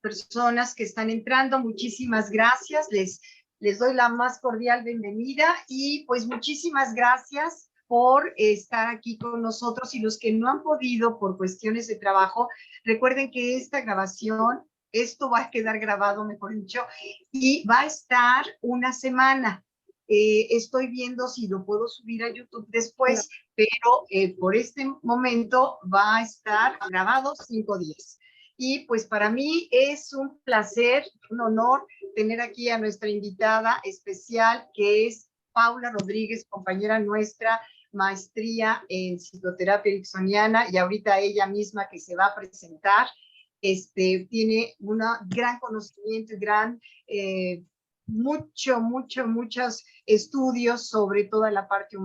personas que están entrando, muchísimas gracias. Les doy la más cordial bienvenida y pues muchísimas gracias por estar aquí con nosotros, y los que no han podido por cuestiones de trabajo, recuerden que esta grabación, esto va a quedar grabado, mejor dicho, y va a estar una semana. Estoy viendo si lo puedo subir a YouTube después, pero por este momento va a estar grabado 5 días. Y pues para mí es un placer, un honor tener aquí a nuestra invitada especial, que es Paula Rodríguez, compañera nuestra, maestría en psicoterapia ericksoniana, y ahorita ella misma que se va a presentar, tiene un gran conocimiento y muchos estudios sobre toda la parte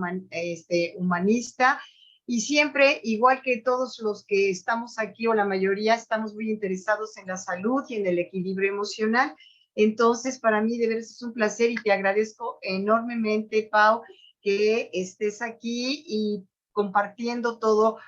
humanista, y siempre, igual que todos los que estamos aquí, o la mayoría, estamos muy interesados en la salud y en el equilibrio emocional. Entonces, para mí de verdad es un placer y te agradezco enormemente, Pau, que estés aquí y compartiendo todo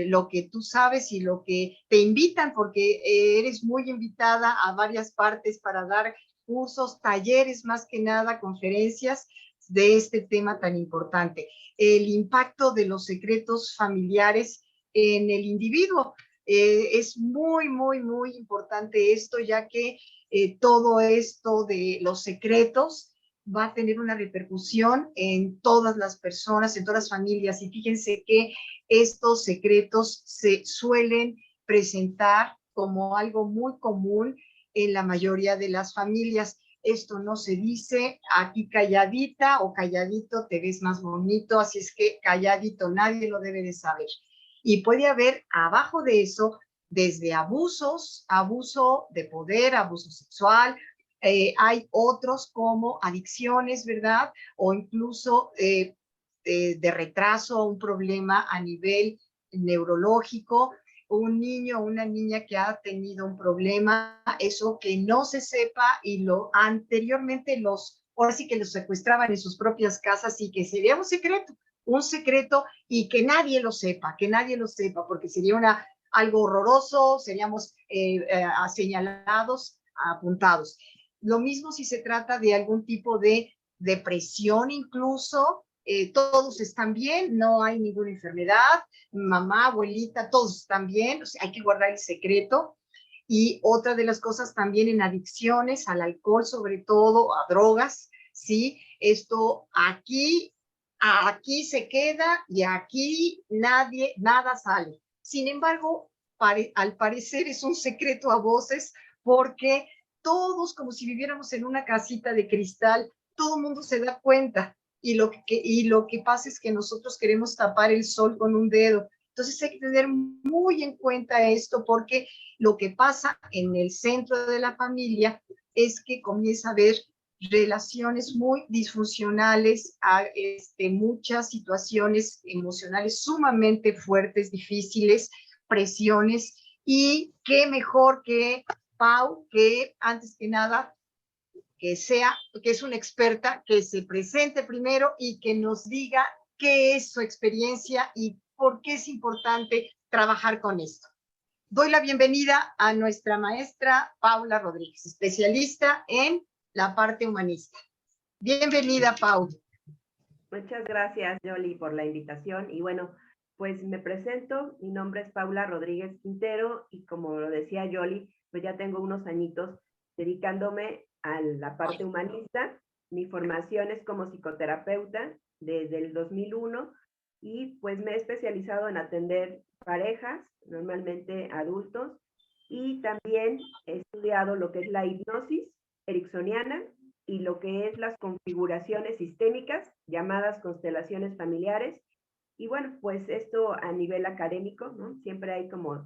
lo que tú sabes y lo que te invitan, porque eres muy invitada a varias partes para dar cursos, talleres, más que nada, conferencias de este tema tan importante, el impacto de los secretos familiares en el individuo. Es muy importante esto, ya que todo esto de los secretos va a tener una repercusión en todas las personas, en todas las familias, y fíjense que estos secretos se suelen presentar como algo muy común en la mayoría de las familias. Esto no se dice, aquí calladita o calladito te ves más bonito, así es que calladito, nadie lo debe de saber. Y puede haber abajo de eso desde abusos, abuso de poder, abuso sexual, hay otros como adicciones, ¿verdad? O incluso de retraso, un problema a nivel neurológico, un niño o una niña que ha tenido un problema, eso que no se sepa, y lo anteriormente ahora sí que los secuestraban en sus propias casas, y que sería un secreto, y que nadie lo sepa, porque sería algo horroroso, seríamos señalados, apuntados. Lo mismo si se trata de algún tipo de depresión incluso, todos están bien, no hay ninguna enfermedad, mamá, abuelita, todos están bien, o sea, hay que guardar el secreto. Y otra de las cosas también en adicciones, al alcohol sobre todo, a drogas, ¿sí? Esto aquí se queda y aquí nada sale. Sin embargo, al parecer es un secreto a voces, porque todos, como si viviéramos en una casita de cristal, todo el mundo se da cuenta, y lo que pasa es que nosotros queremos tapar el sol con un dedo. Entonces hay que tener muy en cuenta esto, porque lo que pasa en el centro de la familia es que comienza a haber relaciones muy disfuncionales, muchas situaciones emocionales sumamente fuertes, difíciles, presiones, y qué mejor que Pau, que antes que nada que es una experta, que se presente primero y que nos diga qué es su experiencia y por qué es importante trabajar con esto. Doy la bienvenida a nuestra maestra Paula Rodríguez, especialista en la parte humanista. Bienvenida, Pau. Muchas gracias, Yoli, por la invitación. Y bueno, pues me presento, mi nombre es Paula Rodríguez Quintero, y como lo decía Yoli, pues ya tengo unos añitos dedicándome a la parte humanista. Mi formación es como psicoterapeuta desde el 2001, y pues me he especializado en atender parejas, normalmente adultos, y también he estudiado lo que es la hipnosis ericksoniana y lo que es las configuraciones sistémicas, llamadas constelaciones familiares. Y bueno, pues esto a nivel académico, ¿no? Siempre hay como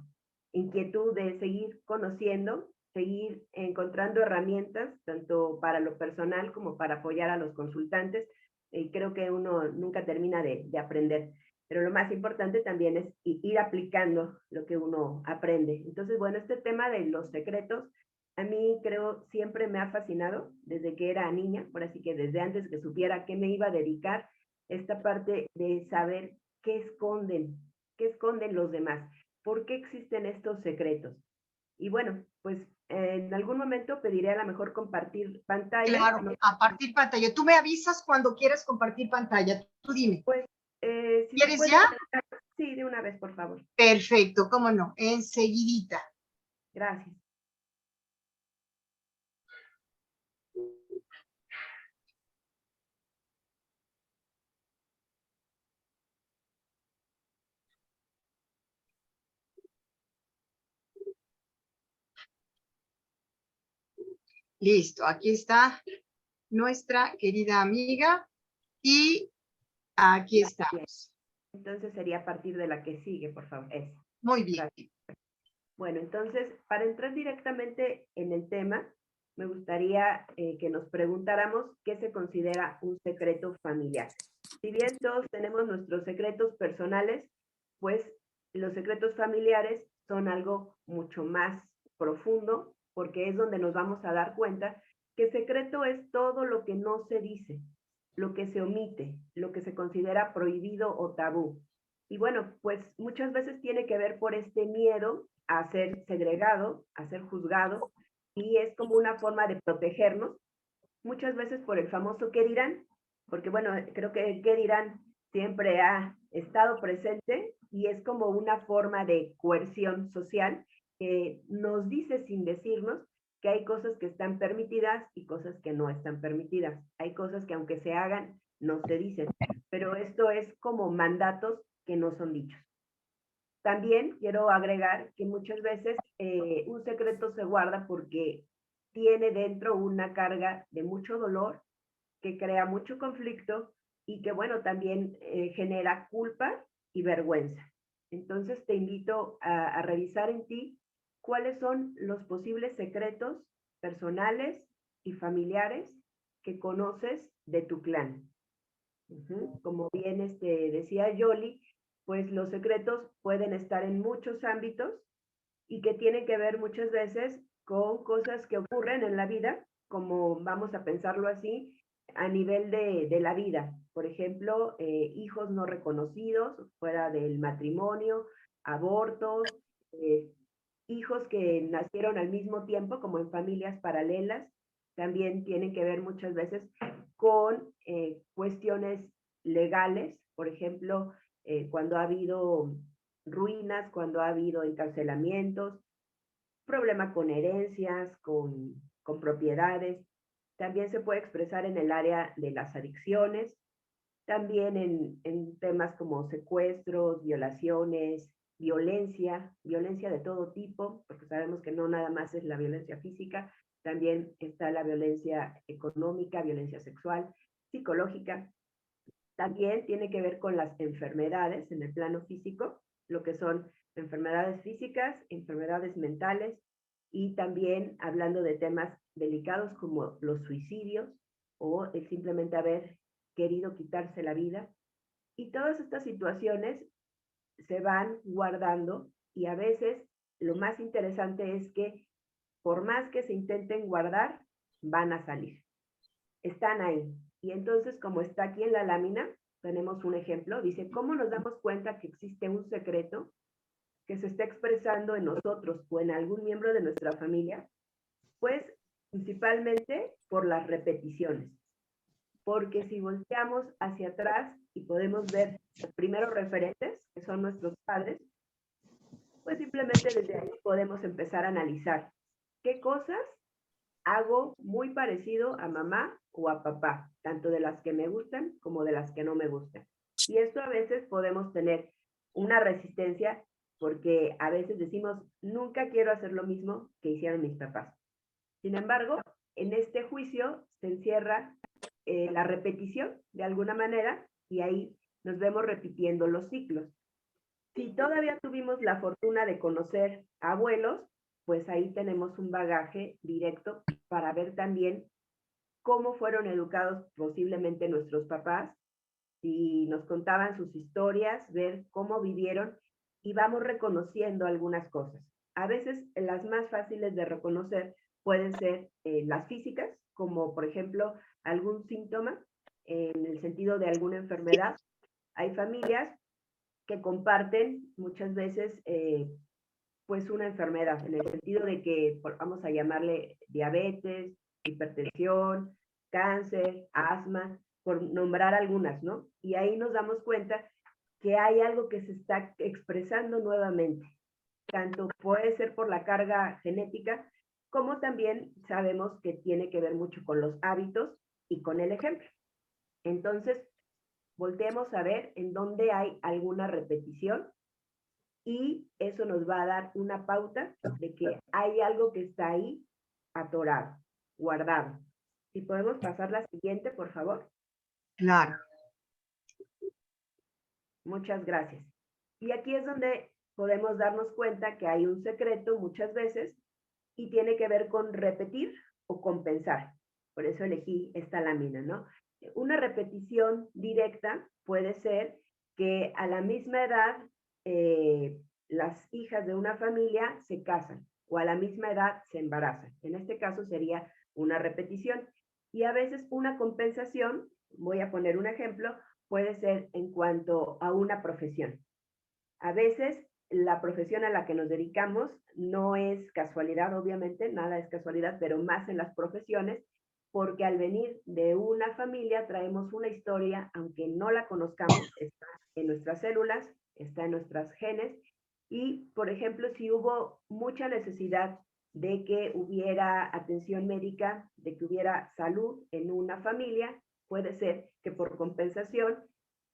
inquietud de seguir conociendo, seguir encontrando herramientas, tanto para lo personal como para apoyar a los consultantes. Y creo que uno nunca termina de aprender. Pero lo más importante también es ir aplicando lo que uno aprende. Entonces, bueno, este tema de los secretos, a mí creo siempre me ha fascinado desde que era niña, por así que desde antes que supiera qué me iba a dedicar, esta parte de saber qué esconden los demás, por qué existen estos secretos. Y bueno, pues en momento pediré a lo mejor compartir pantalla. Claro, No, a partir pantalla. Tú me avisas cuando quieras compartir pantalla. Tú dime. pues, si se ¿Quieres puede, ya? sí, de una vez, por favor. Perfecto, cómo no, enseguidita. Gracias. Listo, aquí está nuestra querida amiga y aquí estamos. Entonces sería a partir de la que sigue, por favor. Esa. Muy bien. Gracias. Bueno, entonces, para entrar directamente en el tema, me gustaría que nos preguntáramos qué se considera un secreto familiar. Si bien todos tenemos nuestros secretos personales, pues los secretos familiares son algo mucho más profundo, porque es donde nos vamos a dar cuenta que secreto es todo lo que no se dice, lo que se omite, lo que se considera prohibido o tabú. Y bueno, pues muchas veces tiene que ver por este miedo a ser segregado, a ser juzgado, y es como una forma de protegernos, muchas veces por el famoso qué dirán, porque bueno, creo que el qué dirán siempre ha estado presente y es como una forma de coerción social que nos dice sin decirnos que hay cosas que están permitidas y cosas que no están permitidas. Hay cosas que aunque se hagan, no se dicen, pero esto es como mandatos que no son dichos. También quiero agregar que muchas veces un secreto se guarda porque tiene dentro una carga de mucho dolor, que crea mucho conflicto y que, bueno, también genera culpa y vergüenza. Entonces te invito a revisar en ti cuáles son los posibles secretos personales y familiares que conoces de tu clan. Como bien decía Yoli, pues los secretos pueden estar en muchos ámbitos y que tienen que ver muchas veces con cosas que ocurren en la vida, como vamos a pensarlo así, a nivel de la vida. Por ejemplo, hijos no reconocidos fuera del matrimonio, abortos, eh, hijos que nacieron al mismo tiempo, como en familias paralelas, también tienen que ver muchas veces con cuestiones legales, por ejemplo, cuando ha habido ruinas, cuando ha habido encarcelamientos, problema con herencias, con propiedades. También se puede expresar en el área de las adicciones, también en temas como secuestros, violaciones, violencia de todo tipo, porque sabemos que no nada más es la violencia física, también está la violencia económica, violencia sexual, psicológica. También tiene que ver con las enfermedades en el plano físico, lo que son enfermedades físicas, enfermedades mentales y también hablando de temas delicados como los suicidios o el simplemente haber querido quitarse la vida. Y todas estas situaciones se van guardando y a veces lo más interesante es que por más que se intenten guardar, van a salir. Están ahí. Y entonces, como está aquí en la lámina, tenemos un ejemplo. Dice, ¿cómo nos damos cuenta que existe un secreto que se está expresando en nosotros o en algún miembro de nuestra familia? Pues principalmente por las repeticiones. Porque si volteamos hacia atrás y podemos ver los primeros referentes, que son nuestros padres, pues simplemente desde ahí podemos empezar a analizar qué cosas hago muy parecido a mamá o a papá, tanto de las que me gustan como de las que no me gustan. Y esto a veces podemos tener una resistencia porque a veces decimos, nunca quiero hacer lo mismo que hicieron mis papás. Sin embargo, en este juicio se encierra la repetición de alguna manera y ahí nos vemos repitiendo los ciclos. Si todavía tuvimos la fortuna de conocer abuelos, pues ahí tenemos un bagaje directo para ver también cómo fueron educados posiblemente nuestros papás, si nos contaban sus historias, ver cómo vivieron y vamos reconociendo algunas cosas. A veces las más fáciles de reconocer pueden ser las físicas, como por ejemplo algún síntoma en el sentido de alguna enfermedad. Hay familias que comparten muchas veces pues una enfermedad, en el sentido de que vamos a llamarle diabetes, hipertensión, cáncer, asma, por nombrar algunas, ¿no? Y ahí nos damos cuenta que hay algo que se está expresando nuevamente. Tanto puede ser por la carga genética, como también sabemos que tiene que ver mucho con los hábitos y con el ejemplo. Entonces, volteemos a ver en dónde hay alguna repetición y eso nos va a dar una pauta de que hay algo que está ahí atorado, guardado. Si podemos pasar la siguiente, por favor. Claro. Muchas gracias. Y aquí es donde podemos darnos cuenta que hay un secreto muchas veces y tiene que ver con repetir o compensar. Por eso elegí esta lámina, ¿no? Una repetición directa puede ser que a la misma edad las hijas de una familia se casan o a la misma edad se embarazan. En este caso sería una repetición. Y a veces una compensación, voy a poner un ejemplo, puede ser en cuanto a una profesión. A veces la profesión a la que nos dedicamos no es casualidad, obviamente, nada es casualidad, pero más en las profesiones, porque al venir de una familia traemos una historia, aunque no la conozcamos, está en nuestras células, está en nuestros genes, y, por ejemplo, si hubo mucha necesidad de que hubiera atención médica, de que hubiera salud en una familia, puede ser que por compensación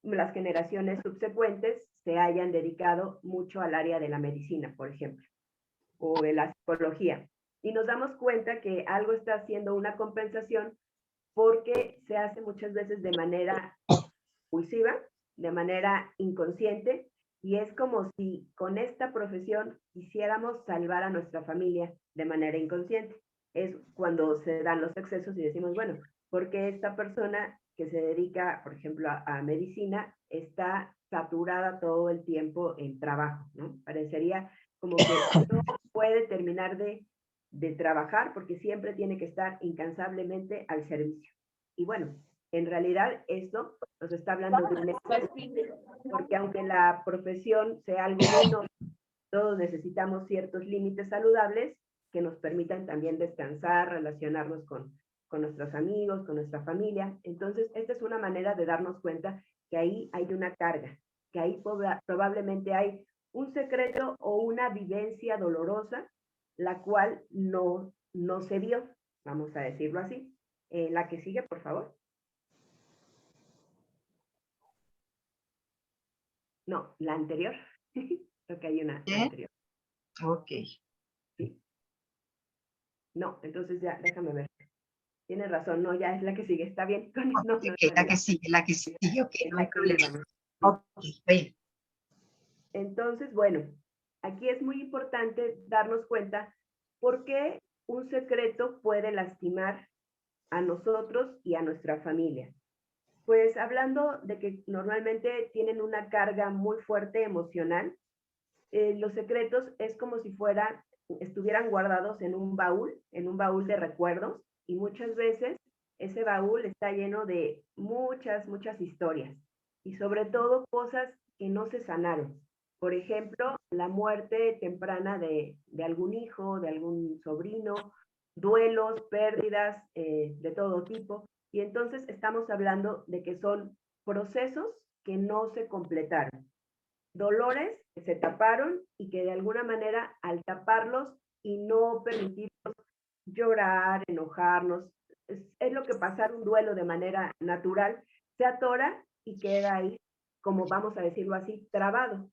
las generaciones subsecuentes se hayan dedicado mucho al área de la medicina, por ejemplo, o de la psicología. Y nos damos cuenta que algo está haciendo una compensación porque se hace muchas veces de manera impulsiva, de manera inconsciente, y es como si con esta profesión quisiéramos salvar a nuestra familia de manera inconsciente. Es cuando se dan los excesos y decimos, bueno, porque esta persona que se dedica, por ejemplo, a medicina, está saturada todo el tiempo en trabajo, ¿no? Parecería como que no puede terminar de trabajar porque siempre tiene que estar incansablemente al servicio. Y bueno, en realidad esto nos está hablando de un exceso, porque aunque la profesión sea algo bueno, todos necesitamos ciertos límites saludables que nos permitan también descansar, relacionarnos con nuestros amigos, con nuestra familia. Entonces, esta es una manera de darnos cuenta que ahí hay una carga, que ahí probablemente hay un secreto o una vivencia dolorosa, la cual no se vio, vamos a decirlo así. La que sigue, por favor. No, la anterior. Creo que hay una Bien. anterior. Ok. ¿Sí? No, entonces ya, déjame ver. Tienes razón, no, ya es la que sigue. Está bien. No, no, Ok, no, la que sigue, ok, es no hay la que sigue. problema. Sí. Ok, bien. Entonces, bueno, aquí es muy importante darnos cuenta por qué un secreto puede lastimar a nosotros y a nuestra familia. Pues hablando de que normalmente tienen una carga muy fuerte emocional, los secretos es como si estuvieran guardados en un baúl de recuerdos, y muchas veces ese baúl está lleno de muchas historias, y sobre todo cosas que no se sanaron. Por ejemplo, la muerte temprana de algún hijo, de algún sobrino, duelos, pérdidas de todo tipo. Y entonces estamos hablando de que son procesos que no se completaron, dolores que se taparon y que de alguna manera al taparlos y no permitirnos llorar, enojarnos, es lo que pasar un duelo de manera natural, se atora y queda ahí, como vamos a decirlo así, trabado.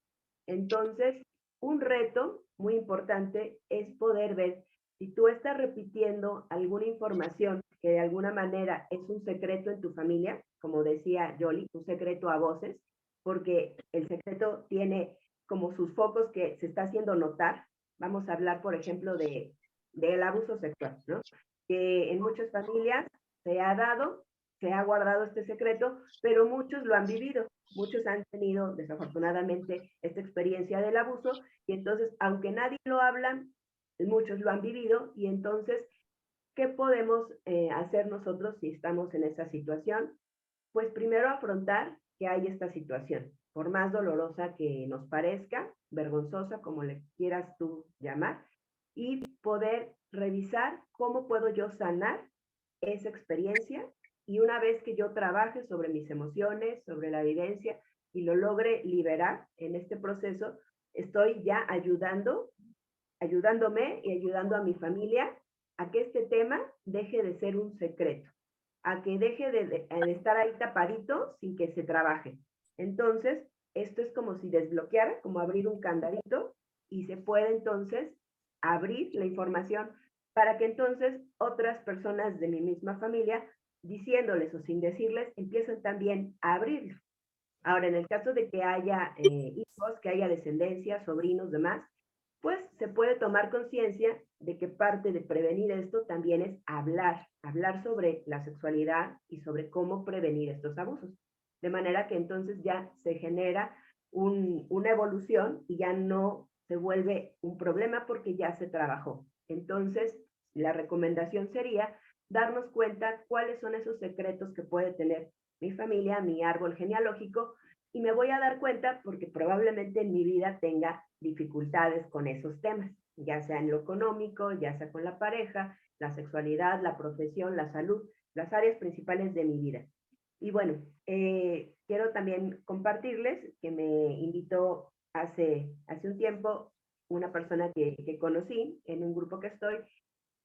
Entonces, un reto muy importante es poder ver si tú estás repitiendo alguna información que de alguna manera es un secreto en tu familia, como decía Yoli, un secreto a voces, porque el secreto tiene como sus focos que se está haciendo notar. Vamos a hablar, por ejemplo, del abuso sexual, ¿no? Que en muchas familias se ha dado, se ha guardado este secreto, pero muchos lo han vivido. Muchos han tenido, desafortunadamente, esta experiencia del abuso, y entonces, aunque nadie lo habla, muchos lo han vivido, y entonces, ¿qué podemos hacer nosotros si estamos en esa situación? Pues primero afrontar que hay esta situación. por más dolorosa que nos parezca, vergonzosa, como le quieras tú llamar, y poder revisar cómo puedo yo sanar esa experiencia. Y una vez que yo trabaje sobre mis emociones, sobre la evidencia y lo logre liberar en este proceso, estoy ya ayudándome y ayudando a mi familia a que este tema deje de ser un secreto, a que deje de estar ahí tapadito sin que se trabaje. Entonces, esto es como si desbloqueara, como abrir un candadito, y se puede entonces abrir la información para que entonces otras personas de mi misma familia, diciéndoles o sin decirles, empiecen también a abrirlo. Ahora, en el caso de que haya hijos, que haya descendencia, sobrinos, demás, pues se puede tomar conciencia de que parte de prevenir esto también es hablar sobre la sexualidad y sobre cómo prevenir estos abusos. De manera que entonces ya se genera una evolución y ya no se vuelve un problema porque ya se trabajó. Entonces, la recomendación sería darnos cuenta cuáles son esos secretos que puede tener mi familia, mi árbol genealógico, y me voy a dar cuenta porque probablemente en mi vida tenga dificultades con esos temas, ya sea en lo económico, ya sea con la pareja, la sexualidad, la profesión, la salud, las áreas principales de mi vida. Y bueno, quiero también compartirles que me invitó hace un tiempo una persona que conocí en un grupo que estoy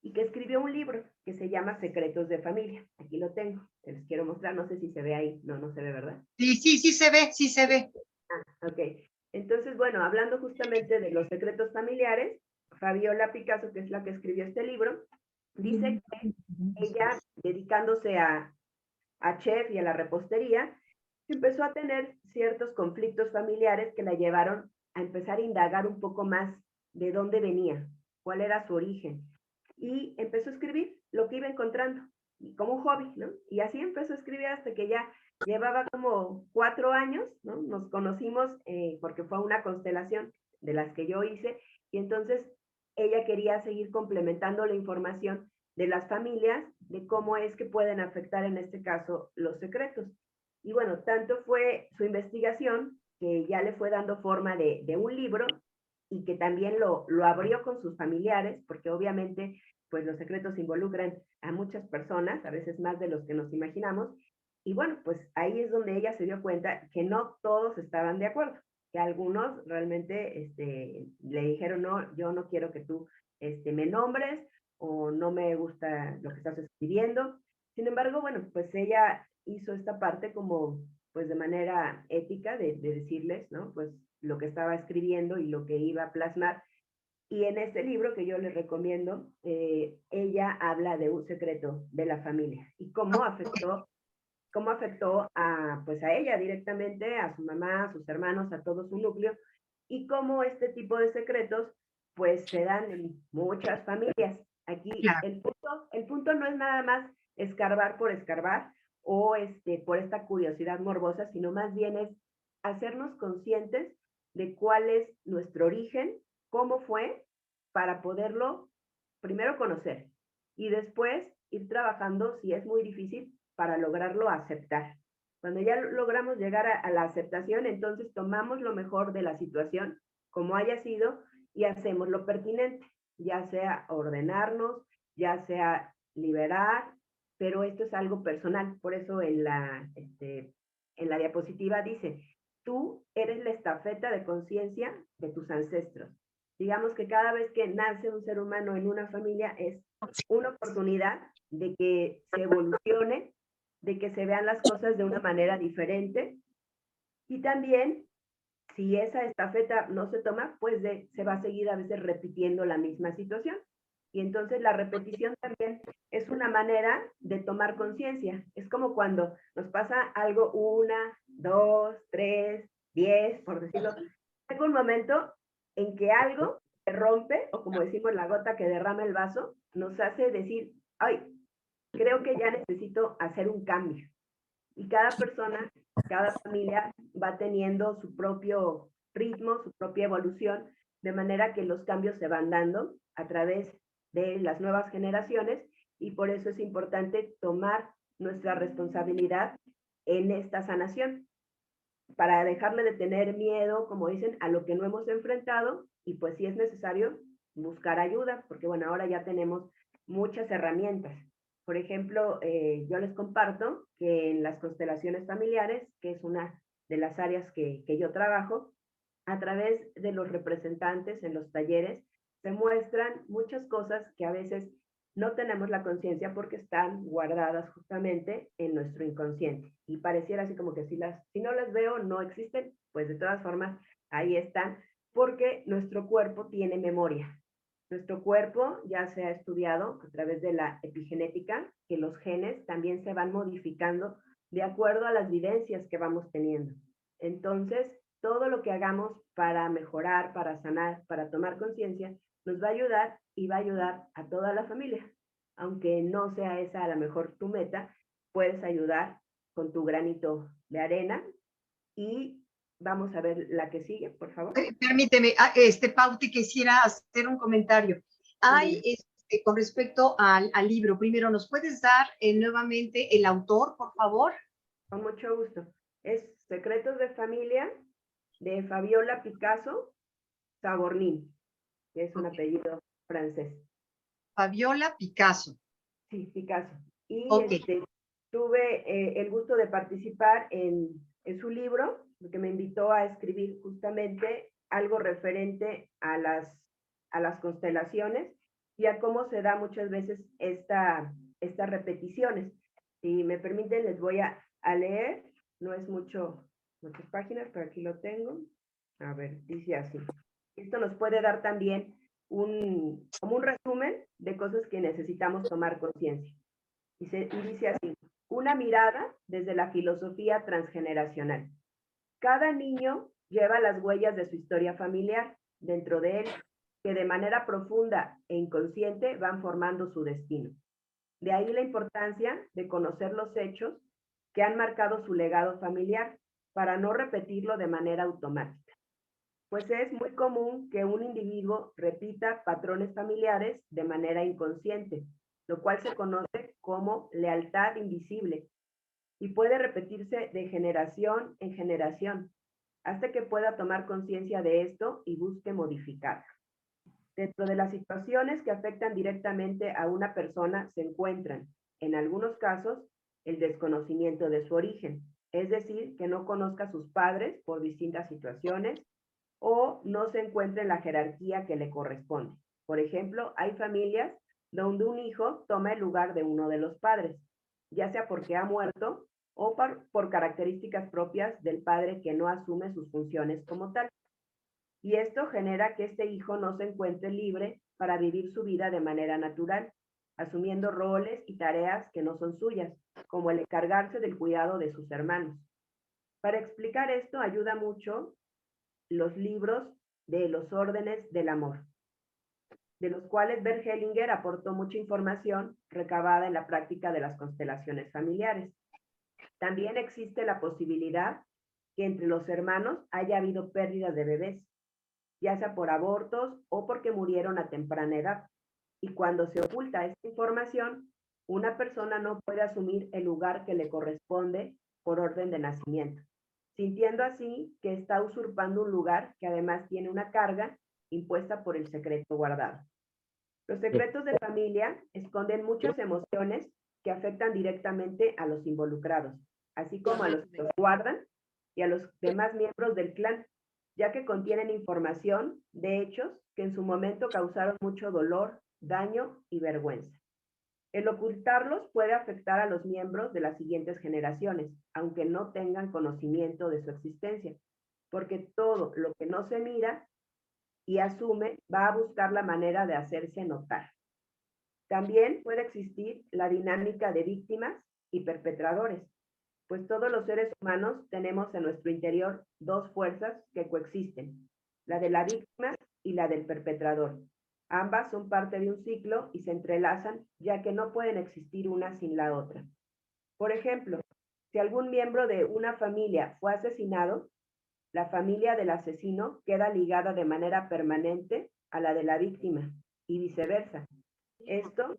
y que escribió un libro que se llama Secretos de Familia. Aquí lo tengo, te les quiero mostrar, no sé si se ve ahí, no, no se ve, ¿verdad? Sí, sí, sí se ve, sí se ve. Ah, ok. Entonces, bueno, hablando justamente de los secretos familiares, Fabiola Picasso, que es la que escribió este libro, dice que ella, dedicándose a chef y a la repostería, empezó a tener ciertos conflictos familiares que la llevaron a empezar a indagar un poco más de dónde venía, cuál era su origen. Y empezó a escribir lo que iba encontrando, como un hobby, ¿no? Y así empezó a escribir hasta que ya llevaba como 4 años, ¿no? Nos conocimos porque fue una constelación de las que yo hice, y entonces ella quería seguir complementando la información de las familias, de cómo es que pueden afectar en este caso los secretos. Y bueno, tanto fue su investigación que ya le fue dando forma de un libro y que también lo abrió con sus familiares, porque obviamente pues los secretos involucran a muchas personas, a veces más de los que nos imaginamos, y bueno, pues ahí es donde ella se dio cuenta que no todos estaban de acuerdo, que algunos realmente le dijeron, no, yo no quiero que tú me nombres, o no me gusta lo que estás escribiendo. Sin embargo, bueno, pues ella hizo esta parte como pues de manera ética de decirles, ¿no? Pues lo que estaba escribiendo y lo que iba a plasmar. Y en este libro que yo les recomiendo, ella habla de un secreto de la familia y cómo afectó a, pues a ella directamente, a su mamá, a sus hermanos, a todo su núcleo, y cómo este tipo de secretos pues se dan en muchas familias. Aquí Claro. el punto no es nada más escarbar por escarbar o por esta curiosidad morbosa, sino más bien es hacernos conscientes de cuál es nuestro origen, cómo fue, para poderlo primero conocer y después ir trabajando, si es muy difícil, para lograrlo aceptar. Cuando ya logramos llegar a la aceptación, entonces tomamos lo mejor de la situación, como haya sido, y hacemos lo pertinente, ya sea ordenarnos, ya sea liberar, pero esto es algo personal. Por eso en la diapositiva dice, tú eres la estafeta de conciencia de tus ancestros. Digamos que cada vez que nace un ser humano en una familia es una oportunidad de que se evolucione, de que se vean las cosas de una manera diferente, y también si esa estafeta no se toma, pues se va a seguir a veces repitiendo la misma situación. Y entonces la repetición también es una manera de tomar conciencia. Es como cuando nos pasa algo 1, 2, 3, 10, por decirlo. Llega un momento en que algo se rompe, o como decimos, la gota que derrama el vaso, nos hace decir, ay, creo que ya necesito hacer un cambio. Y cada persona, cada familia va teniendo su propio ritmo, su propia evolución, de manera que los cambios se van dando a través de las nuevas generaciones, y por eso es importante tomar nuestra responsabilidad en esta sanación. para dejarle de tener miedo, como dicen, a lo que no hemos enfrentado, y pues si es necesario, buscar ayuda, porque bueno, ahora ya tenemos muchas herramientas. Por ejemplo, yo les comparto que en las constelaciones familiares, que es una de las áreas que yo trabajo, a través de los representantes en los talleres, se muestran muchas cosas que a veces no tenemos la conciencia porque están guardadas justamente en nuestro inconsciente. Y pareciera así como que si no las veo, no existen, pues de todas formas ahí están, porque nuestro cuerpo tiene memoria. Nuestro cuerpo ya se ha estudiado a través de la epigenética, que los genes también se van modificando de acuerdo a las vivencias que vamos teniendo. Entonces, todo lo que hagamos para mejorar, para sanar, para tomar conciencia, nos va a ayudar y va a ayudar a toda la familia. Aunque no sea esa a lo mejor tu meta, puedes ayudar con tu granito de arena. Y vamos a ver la que sigue, por favor. Permíteme, Pauti, quisiera hacer un comentario. Hay, con respecto al libro, primero, ¿nos puedes dar nuevamente el autor, por favor? Con mucho gusto. Es Secretos de Familia, de Fabiola Picasso Sabornin, que es un apellido francés. Fabiola Picasso. Sí, Picasso. Y Ok. tuve el gusto de participar en su libro, porque me invitó a escribir justamente algo referente a las constelaciones y a cómo se da muchas veces estas repeticiones. Si me permiten, les voy a leer, no es muchas páginas, pero aquí lo tengo. A ver, dice así. Esto nos puede dar también como un resumen de cosas que necesitamos tomar conciencia. Y dice así: una mirada desde la filosofía transgeneracional. Cada niño lleva las huellas de su historia familiar dentro de él, que de manera profunda e inconsciente van formando su destino. De ahí la importancia de conocer los hechos que han marcado su legado familiar para no repetirlo de manera automática. Pues es muy común que un individuo repita patrones familiares de manera inconsciente, lo cual se conoce como lealtad invisible y puede repetirse de generación en generación hasta que pueda tomar conciencia de esto y busque modificarlo. Dentro de las situaciones que afectan directamente a una persona se encuentran, en algunos casos, el desconocimiento de su origen, es decir, que no conozca a sus padres por distintas situaciones o no se encuentra en la jerarquía que le corresponde. Por ejemplo, hay familias donde un hijo toma el lugar de uno de los padres, ya sea porque ha muerto o por características propias del padre que no asume sus funciones como tal. Y esto genera que este hijo no se encuentre libre para vivir su vida de manera natural, asumiendo roles y tareas que no son suyas, como el encargarse del cuidado de sus hermanos. Para explicar esto ayuda mucho los libros de los órdenes del amor, de los cuales Bert Hellinger aportó mucha información recabada en la práctica de las constelaciones familiares. También existe la posibilidad que entre los hermanos haya habido pérdidas de bebés, ya sea por abortos o porque murieron a temprana edad. Y cuando se oculta esta información, una persona no puede asumir el lugar que le corresponde por orden de nacimiento, sintiendo así que está usurpando un lugar que además tiene una carga impuesta por el secreto guardado. Los secretos de familia esconden muchas emociones que afectan directamente a los involucrados, así como a los que los guardan y a los demás miembros del clan, ya que contienen información de hechos que en su momento causaron mucho dolor, daño y vergüenza. El ocultarlos puede afectar a los miembros de las siguientes generaciones, aunque no tengan conocimiento de su existencia, porque todo lo que no se mira y asume va a buscar la manera de hacerse notar. También puede existir la dinámica de víctimas y perpetradores, pues todos los seres humanos tenemos en nuestro interior dos fuerzas que coexisten, la de la víctima y la del perpetrador. Ambas son parte de un ciclo y se entrelazan, ya que no pueden existir una sin la otra. Por ejemplo, si algún miembro de una familia fue asesinado, la familia del asesino queda ligada de manera permanente a la de la víctima y viceversa. Esto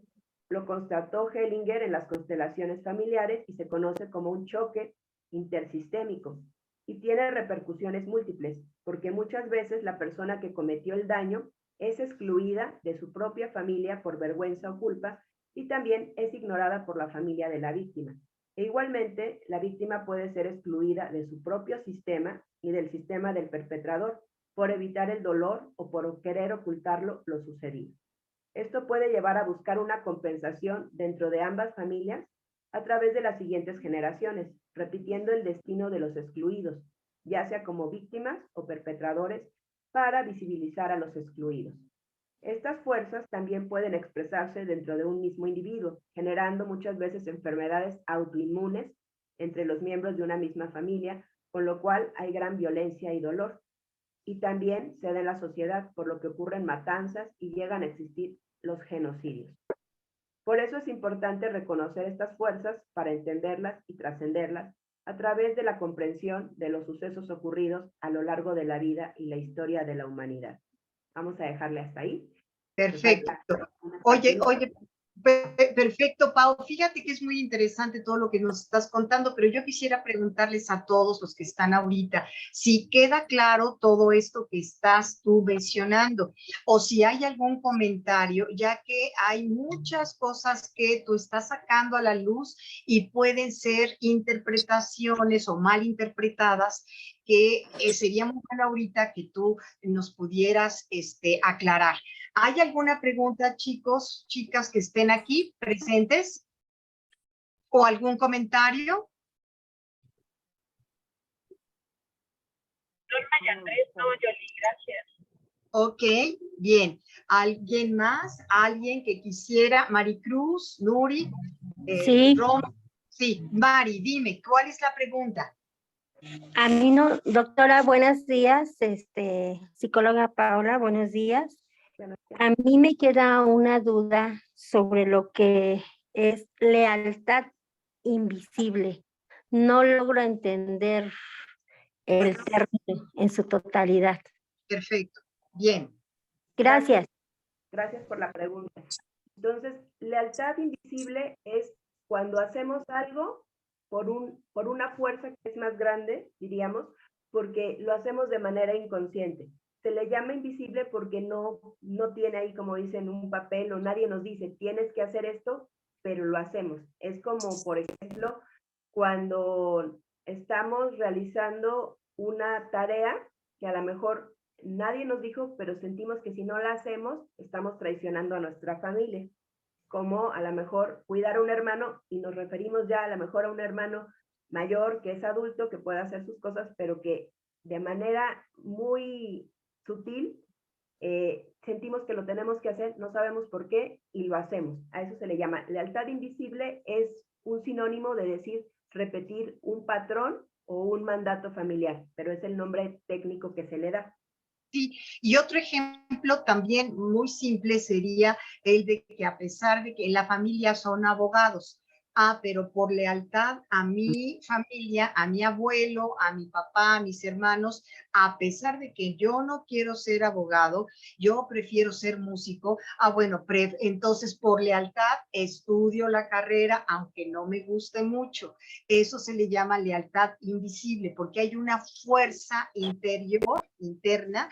lo constató Hellinger en las constelaciones familiares y se conoce como un choque intersistémico. y tiene repercusiones múltiples, porque muchas veces la persona que cometió el daño es excluida de su propia familia por vergüenza o culpa y también es ignorada por la familia de la víctima. E igualmente, la víctima puede ser excluida de su propio sistema y del sistema del perpetrador por evitar el dolor o por querer ocultarlo lo sucedido. Esto puede llevar a buscar una compensación dentro de ambas familias a través de las siguientes generaciones, repitiendo el destino de los excluidos, ya sea como víctimas o perpetradores, para visibilizar a los excluidos. Estas fuerzas también pueden expresarse dentro de un mismo individuo, generando muchas veces enfermedades autoinmunes entre los miembros de una misma familia, con lo cual hay gran violencia y dolor. Y también se da en la sociedad, por lo que ocurren matanzas y llegan a existir los genocidios. Por eso es importante reconocer estas fuerzas para entenderlas y trascenderlas a través de la comprensión de los sucesos ocurridos a lo largo de la vida y la historia de la humanidad. Vamos a dejarle hasta ahí. Perfecto. Oye, perfecto, Pau. Fíjate que es muy interesante todo lo que nos estás contando, pero yo quisiera preguntarles a todos los que están ahorita si queda claro todo esto que estás tú mencionando o si hay algún comentario, ya que hay muchas cosas que tú estás sacando a la luz y pueden ser interpretaciones o mal interpretadas que sería muy bueno ahorita que tú nos pudieras aclarar. ¿Hay alguna pregunta, chicos, chicas que estén aquí presentes? ¿O algún comentario? Norma y Andrés, no, Yoli, gracias. Ok, bien. ¿Alguien más? ¿Alguien que quisiera? Maricruz, Nuri, Sí, Rom. Sí, Mari, dime, ¿cuál es la pregunta? a mí no, doctora, buenos días, psicóloga Paula, buenos días. A mí me queda una duda sobre lo que es lealtad invisible. No logro entender el término en su totalidad. Perfecto, bien. Gracias. Gracias por la pregunta. Entonces, lealtad invisible es cuando hacemos algo por una fuerza que es más grande, diríamos, porque lo hacemos de manera inconsciente. Se le llama invisible porque no tiene ahí, como dicen, un papel o nadie nos dice, tienes que hacer esto, pero lo hacemos. Es como, por ejemplo, cuando estamos realizando una tarea que a lo mejor nadie nos dijo, pero sentimos que si no la hacemos, estamos traicionando a nuestra familia. Como a lo mejor cuidar a un hermano, y nos referimos ya a lo mejor a un hermano mayor que es adulto, que puede hacer sus cosas, pero que de manera muy sutil sentimos que lo tenemos que hacer, no sabemos por qué y lo hacemos. A eso se le llama lealtad invisible, es un sinónimo de decir repetir un patrón o un mandato familiar, pero es el nombre técnico que se le da. Sí, y otro ejemplo también muy simple sería el de que a pesar de que en la familia son abogados, pero por lealtad a mi familia, a mi abuelo, a mi papá, a mis hermanos, a pesar de que yo no quiero ser abogado, yo prefiero ser músico, bueno, entonces por lealtad estudio la carrera, aunque no me guste mucho. Eso se le llama lealtad invisible, porque hay una fuerza interna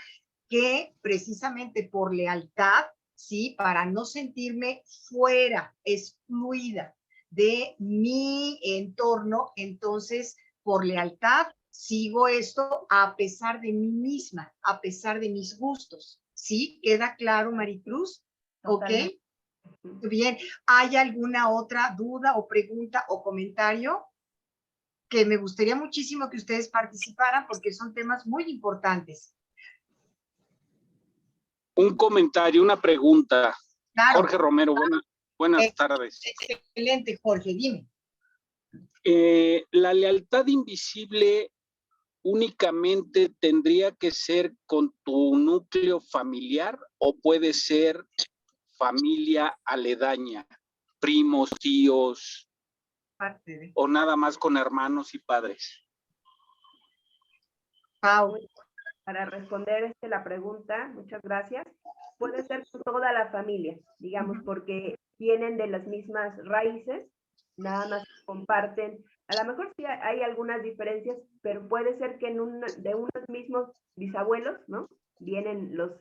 que precisamente por lealtad, ¿sí? Para no sentirme fuera, excluida de mi entorno, entonces por lealtad sigo esto a pesar de mí misma, a pesar de mis gustos. ¿Sí? ¿Queda claro, Maricruz? Totalmente. ¿Ok? Bien. ¿Hay alguna otra duda o pregunta o comentario? Que me gustaría muchísimo que ustedes participaran porque son temas muy importantes. Un comentario, una pregunta. Claro. Jorge Romero, buenas tardes. Excelente, Jorge, dime. La lealtad invisible únicamente tendría que ser con tu núcleo familiar o puede ser familia aledaña, primos, tíos, o nada más con hermanos y padres. Pau. Para responder la pregunta, muchas gracias. Puede ser con toda la familia, digamos, porque vienen de las mismas raíces, nada más comparten A lo mejor sí hay algunas diferencias, pero puede ser que de unos mismos bisabuelos, ¿no? Vienen los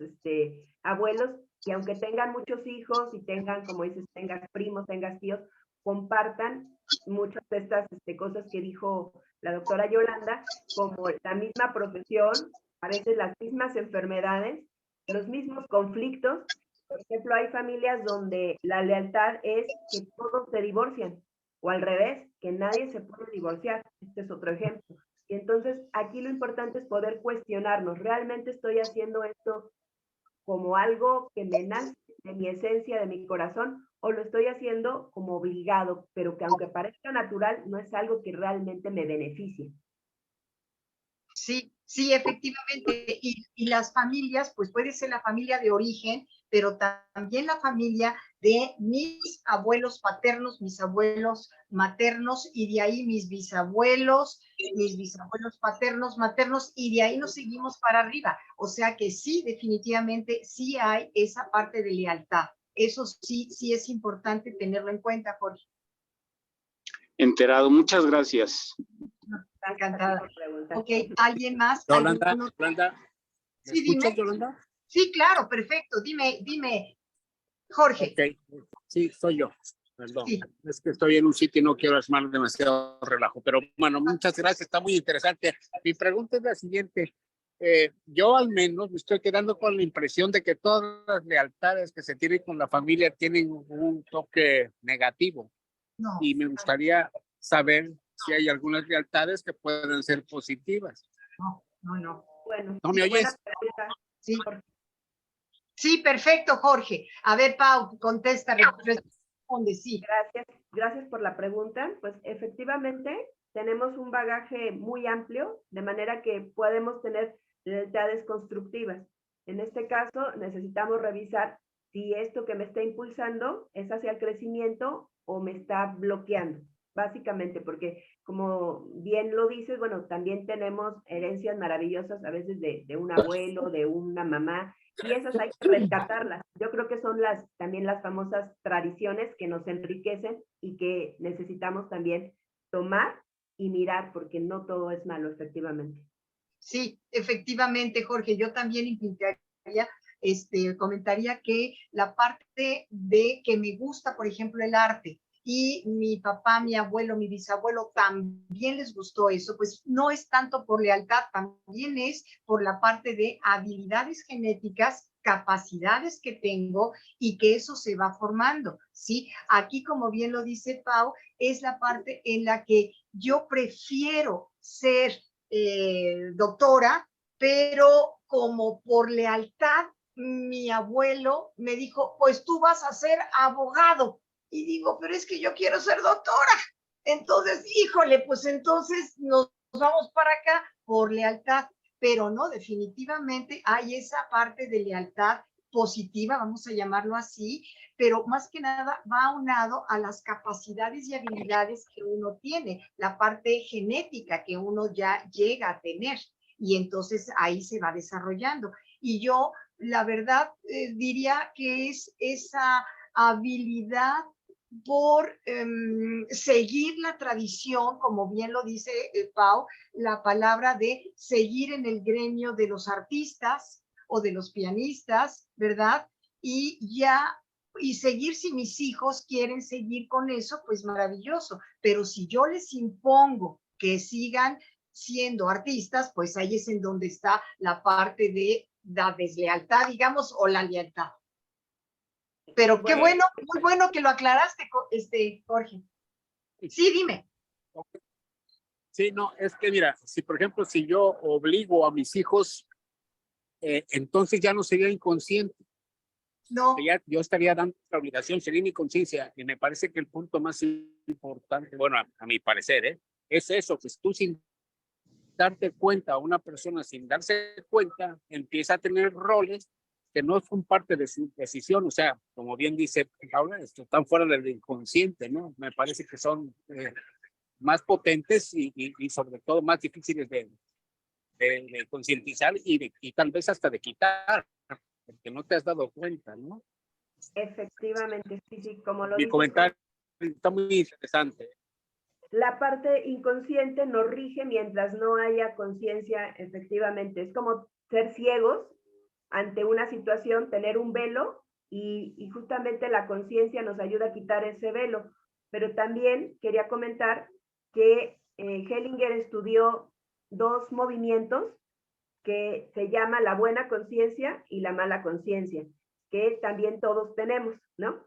abuelos y aunque tengan muchos hijos y tengan, como dices, tengas primos, tengas tíos, compartan muchas de estas cosas que dijo la doctora Yolanda, como la misma profesión, a veces las mismas enfermedades, los mismos conflictos. Por ejemplo, hay familias donde la lealtad es que todos se divorcian, o al revés, que nadie se puede divorciar. Este es otro ejemplo. Y entonces, aquí lo importante es poder cuestionarnos, ¿realmente estoy haciendo esto como algo que me nace de mi esencia, de mi corazón, o lo estoy haciendo como obligado, pero que aunque parezca natural, no es algo que realmente me beneficie? Sí, sí, efectivamente. Y las familias, pues puede ser la familia de origen, pero también la familia de mis abuelos paternos, mis abuelos maternos, y de ahí mis bisabuelos paternos, maternos, y de ahí nos seguimos para arriba. O sea que sí, definitivamente, sí hay esa parte de lealtad. Eso sí, sí es importante tenerlo en cuenta, Jorge. Enterado, muchas gracias. Encantada. Ok, ¿alguien más? Yolanda, Yolanda, ¿me Sí, escuchas, dime. Yolanda? Sí, claro, perfecto. Dime, Jorge. Ok, sí, soy yo. Perdón, Sí. es que estoy en un sitio y no quiero armar demasiado relajo, pero bueno, muchas gracias, está muy interesante. Mi pregunta es la siguiente. Yo al menos me estoy quedando con la impresión de que todas las lealtades que se tienen con la familia tienen un toque negativo No, y me gustaría saber si hay algunas lealtades que pueden ser positivas. no. Bueno, ¿No me buena oyes? pregunta. Sí. Sí, perfecto, Jorge. A ver, Pau, contesta, responde, sí. Gracias por la pregunta. Pues efectivamente tenemos un bagaje muy amplio, de manera que podemos tener lealtades constructivas. En este caso, necesitamos revisar si esto que me está impulsando es hacia el crecimiento o me está bloqueando, básicamente, porque como bien lo dices, bueno, también tenemos herencias maravillosas a veces de un abuelo, de una mamá, y esas hay que rescatarlas. Yo creo que son también las famosas tradiciones que nos enriquecen y que necesitamos también tomar y mirar, porque no todo es malo, efectivamente. Sí, efectivamente, Jorge. Yo también comentaría que la parte de que me gusta, por ejemplo, el arte, y mi papá, mi abuelo, mi bisabuelo también les gustó eso, pues no es tanto por lealtad, también es por la parte de habilidades genéticas, capacidades que tengo y que eso se va formando, ¿sí? Aquí, como bien lo dice Pau, es la parte en la que yo prefiero ser doctora, pero como por lealtad, mi abuelo me dijo, pues tú vas a ser abogado. Y digo, pero es que yo quiero ser doctora. Entonces, híjole, pues entonces nos vamos para acá por lealtad. Pero no, definitivamente hay esa parte de lealtad positiva, vamos a llamarlo así, pero más que nada va aunado a las capacidades y habilidades que uno tiene, la parte genética que uno ya llega a tener, y entonces ahí se va desarrollando. Y yo, la verdad, diría que es esa habilidad por seguir la tradición, como bien lo dice Pau, la palabra de seguir en el gremio de los artistas o de los pianistas, ¿verdad? Y seguir, si mis hijos quieren seguir con eso, pues maravilloso. Pero si yo les impongo que sigan siendo artistas, pues ahí es en donde está la parte de la deslealtad, digamos, o la lealtad. Pero qué bueno, muy bueno que lo aclaraste, Jorge. Sí, dime. Sí, no, es que mira, si por ejemplo, si yo obligo a mis hijos, entonces ya no sería inconsciente. No. Yo estaría dando la obligación, sería mi conciencia. Y me parece que el punto más importante, bueno, a mi parecer, es eso, pues tú sin darte cuenta, una persona sin darse cuenta, empieza a tener roles que no son parte de su decisión. O sea, como bien dice Paula, están fuera del inconsciente, ¿no? Me parece que son más potentes y sobre todo más difíciles de concientizar y tal vez hasta de quitar, porque no te has dado cuenta, ¿no? Efectivamente, sí, como lo Mi dices. comentario está muy interesante. la parte inconsciente nos rige mientras no haya conciencia, efectivamente. Es como ser ciegos ante una situación, tener un velo, y justamente la conciencia nos ayuda a quitar ese velo. Pero también quería comentar que Hellinger estudió dos movimientos que se llama la buena conciencia y la mala conciencia, que también todos tenemos, ¿no?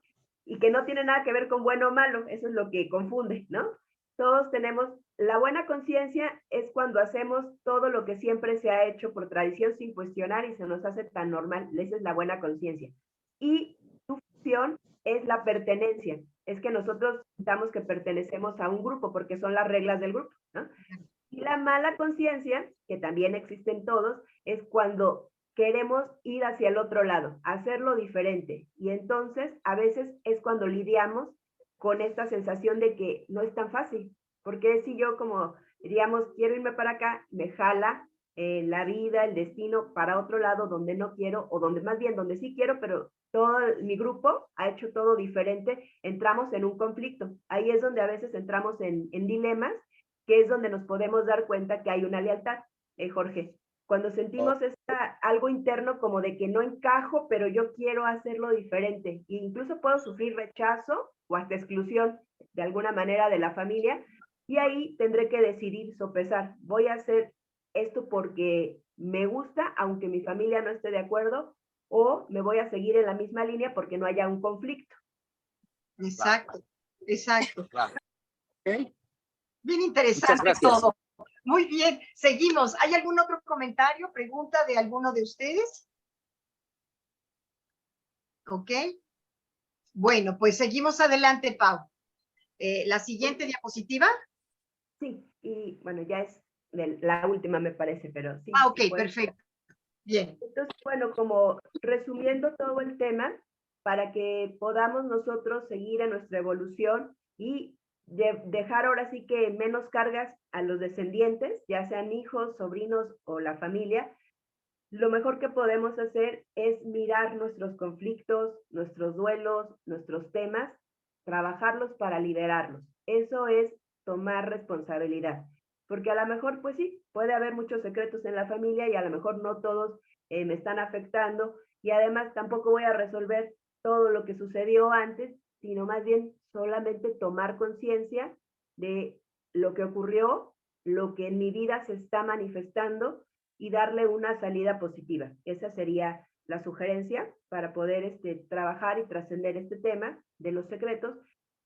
Y que no tiene nada que ver con bueno o malo, eso es lo que confunde, ¿no? Todos tenemos, la buena conciencia es cuando hacemos todo lo que siempre se ha hecho por tradición sin cuestionar y se nos hace tan normal, esa es la buena conciencia. Y su función es la pertenencia, es que nosotros sintamos que pertenecemos a un grupo porque son las reglas del grupo, ¿no? Y la mala conciencia, que también existe en todos, es cuando queremos ir hacia el otro lado, hacerlo diferente. Y entonces, a veces es cuando lidiamos con esta sensación de que no es tan fácil. Porque si yo, como diríamos, quiero irme para acá, me jala la vida, el destino para otro lado donde no quiero, o donde más bien donde sí quiero, pero todo mi grupo ha hecho todo diferente, entramos en un conflicto. Ahí es donde a veces entramos en dilemas, que es donde nos podemos dar cuenta que hay una lealtad, Jorge. Cuando sentimos algo interno como de que no encajo, pero yo quiero hacerlo diferente. E incluso puedo sufrir rechazo o hasta exclusión de alguna manera de la familia, y ahí tendré que decidir, sopesar. Voy a hacer esto porque me gusta, aunque mi familia no esté de acuerdo, o me voy a seguir en la misma línea porque no haya un conflicto. Exacto, exacto. Claro. Okay. Bien interesante Muchas todo. Muy bien, seguimos. ¿Hay algún otro comentario, pregunta de alguno de ustedes? Ok. Bueno, pues seguimos adelante, Pau. La siguiente diapositiva. Sí, y bueno, ya es la última, me parece, pero sí. Ok, perfecto. Bien. Entonces, bueno, como resumiendo todo el tema, para que podamos nosotros seguir en nuestra evolución y dejar ahora sí que menos cargas a los descendientes, ya sean hijos, sobrinos o la familia, lo mejor que podemos hacer es mirar nuestros conflictos, nuestros duelos, nuestros temas, trabajarlos para liberarlos. Eso es tomar responsabilidad. Porque a lo mejor, pues sí, puede haber muchos secretos en la familia y a lo mejor no todos me están afectando, y además tampoco voy a resolver todo lo que sucedió antes, sino más bien solamente tomar conciencia de lo que ocurrió, lo que en mi vida se está manifestando, y darle una salida positiva. Esa sería la sugerencia para poder trabajar y trascender este tema de los secretos,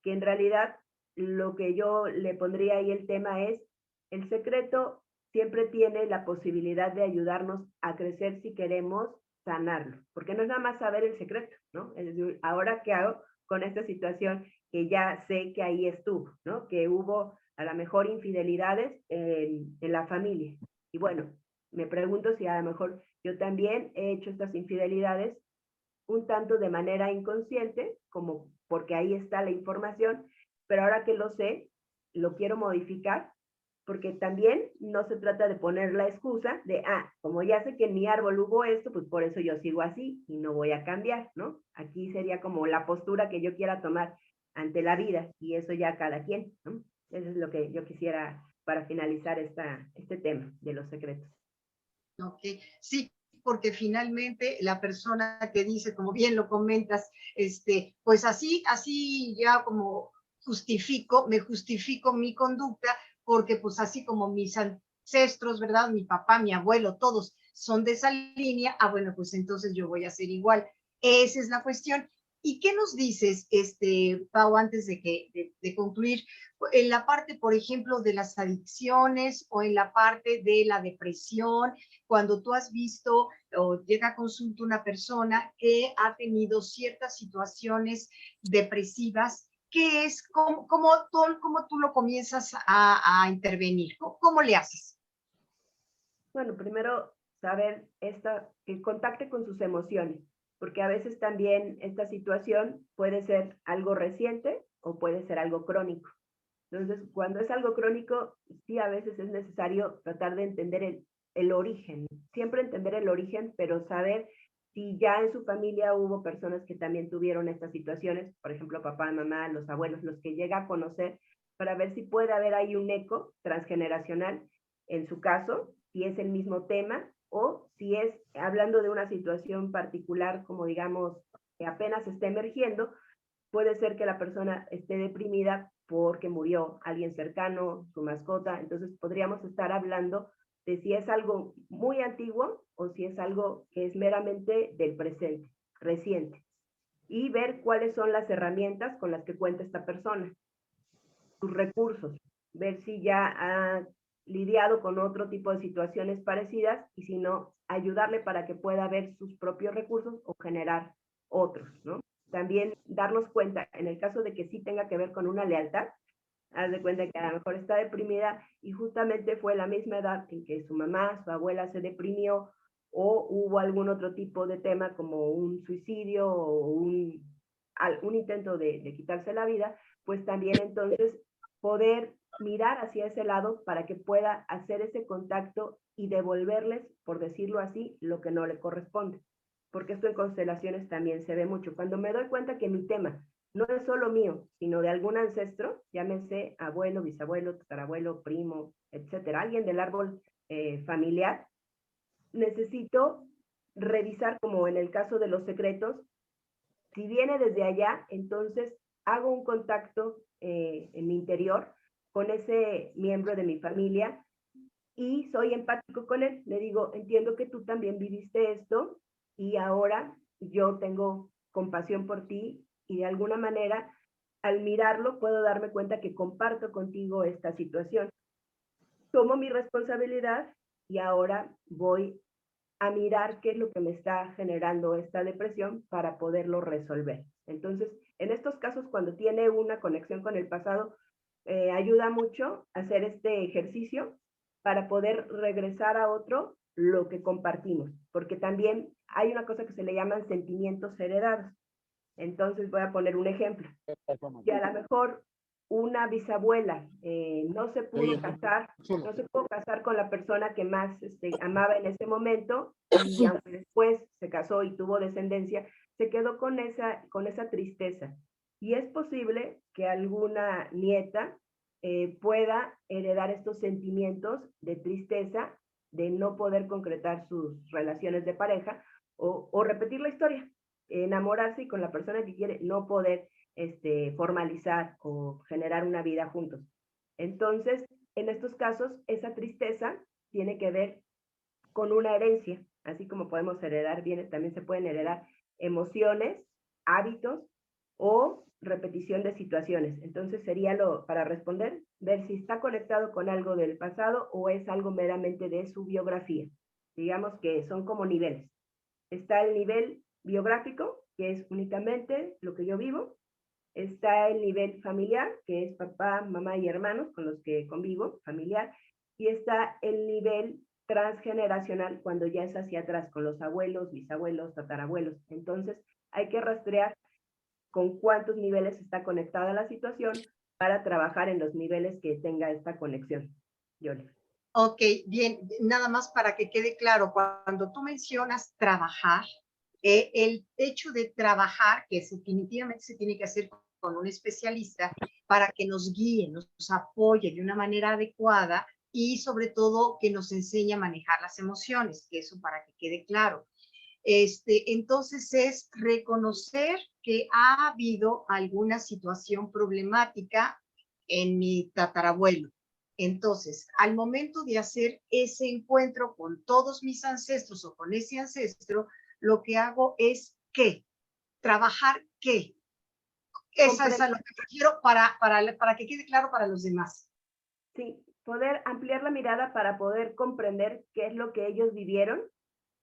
que en realidad lo que yo le pondría ahí el tema es, el secreto siempre tiene la posibilidad de ayudarnos a crecer si queremos sanarlo, porque no es nada más saber el secreto, ¿no? Es decir, ahora qué hago con esta situación que ya sé que ahí estuvo, ¿no? Que hubo a lo mejor infidelidades en la familia. Y bueno, me pregunto si a lo mejor yo también he hecho estas infidelidades un tanto de manera inconsciente, como porque ahí está la información, pero ahora que lo sé, lo quiero modificar, porque también no se trata de poner la excusa de, como ya sé que en mi árbol hubo esto, pues por eso yo sigo así y no voy a cambiar, ¿no? Aquí sería como la postura que yo quiera tomar ante la vida, y eso ya cada quien, ¿no? Eso es lo que yo quisiera para finalizar este tema de los secretos. Ok, sí, porque finalmente la persona que dice, como bien lo comentas, pues así ya como me justifico mi conducta, porque pues así como mis ancestros, ¿verdad? Mi papá, mi abuelo, todos son de esa línea, bueno, pues entonces yo voy a ser igual. Esa es la cuestión. ¿Y qué nos dices, Pau, antes de concluir, en la parte, por ejemplo, de las adicciones o en la parte de la depresión, cuando tú has visto o llega a consulta una persona que ha tenido ciertas situaciones depresivas? ¿Qué es? ¿Cómo tú lo comienzas a intervenir? ¿Cómo le haces? Bueno, primero saber que contacte con sus emociones, porque a veces también esta situación puede ser algo reciente o puede ser algo crónico. Entonces, cuando es algo crónico, sí a veces es necesario tratar de entender el origen. Siempre entender el origen, pero saber si ya en su familia hubo personas que también tuvieron estas situaciones, por ejemplo, papá, mamá, los abuelos, los que llega a conocer, para ver si puede haber ahí un eco transgeneracional en su caso, si es el mismo tema o si es hablando de una situación particular, como digamos, que apenas está emergiendo, puede ser que la persona esté deprimida porque murió alguien cercano, su mascota, entonces podríamos estar hablando de si es algo muy antiguo o si es algo que es meramente del presente, reciente, y ver cuáles son las herramientas con las que cuenta esta persona, sus recursos, ver si ya ha lidiado con otro tipo de situaciones parecidas y si no, ayudarle para que pueda ver sus propios recursos o generar otros, ¿no? También darnos cuenta, en el caso de que sí tenga que ver con una lealtad, haz de cuenta que a lo mejor está deprimida y justamente fue la misma edad en que su mamá, su abuela se deprimió o hubo algún otro tipo de tema como un suicidio o un intento de quitarse la vida, pues también entonces poder mirar hacia ese lado para que pueda hacer ese contacto y devolverles, por decirlo así, lo que no le corresponde. Porque esto en constelaciones también se ve mucho. Cuando me doy cuenta que mi tema no es solo mío, sino de algún ancestro, llámese abuelo, bisabuelo, tatarabuelo, primo, etcétera, alguien del árbol familiar, necesito revisar, como en el caso de los secretos, si viene desde allá, entonces hago un contacto en mi interior con ese miembro de mi familia y soy empático con él. Le digo, entiendo que tú también viviste esto y ahora yo tengo compasión por ti y de alguna manera al mirarlo puedo darme cuenta que comparto contigo esta situación. Tomo mi responsabilidad y ahora voy a mirar qué es lo que me está generando esta depresión para poderlo resolver. Entonces, en estos casos, cuando tiene una conexión con el pasado, ayuda mucho hacer este ejercicio para poder regresar a otro lo que compartimos, porque también hay una cosa que se le llaman sentimientos heredados. Entonces voy a poner un ejemplo. Que a lo mejor una bisabuela no se pudo casar con la persona que más amaba en ese momento y aunque después se casó y tuvo descendencia, se quedó con esa tristeza. Y es posible que alguna nieta pueda heredar estos sentimientos de tristeza, de no poder concretar sus relaciones de pareja o repetir la historia, enamorarse y con la persona que quiere no poder formalizar o generar una vida juntos. Entonces, en estos casos, esa tristeza tiene que ver con una herencia, así como podemos heredar bienes, también se pueden heredar emociones, hábitos o repetición de situaciones. Entonces sería para responder, ver si está conectado con algo del pasado o es algo meramente de su biografía. Digamos que son como niveles. Está el nivel biográfico, que es únicamente lo que yo vivo. Está el nivel familiar, que es papá, mamá y hermanos con los que convivo, familiar. Y está el nivel transgeneracional, cuando ya es hacia atrás, con los abuelos, bisabuelos, tatarabuelos. Entonces, hay que rastrear con cuántos niveles está conectada la situación para trabajar en los niveles que tenga esta conexión. Yoli. Ok, bien, nada más para que quede claro, cuando tú mencionas trabajar, el hecho de trabajar, que definitivamente se tiene que hacer con un especialista para que nos guíe, nos apoye de una manera adecuada y sobre todo que nos enseñe a manejar las emociones, que eso para que quede claro. Entonces es reconocer que ha habido alguna situación problemática en mi tatarabuelo. Entonces, al momento de hacer ese encuentro con todos mis ancestros o con ese ancestro, lo que hago es ¿qué? Trabajar ¿qué? Esa es a lo que prefiero para que quede claro para los demás. Sí, poder ampliar la mirada para poder comprender qué es lo que ellos vivieron,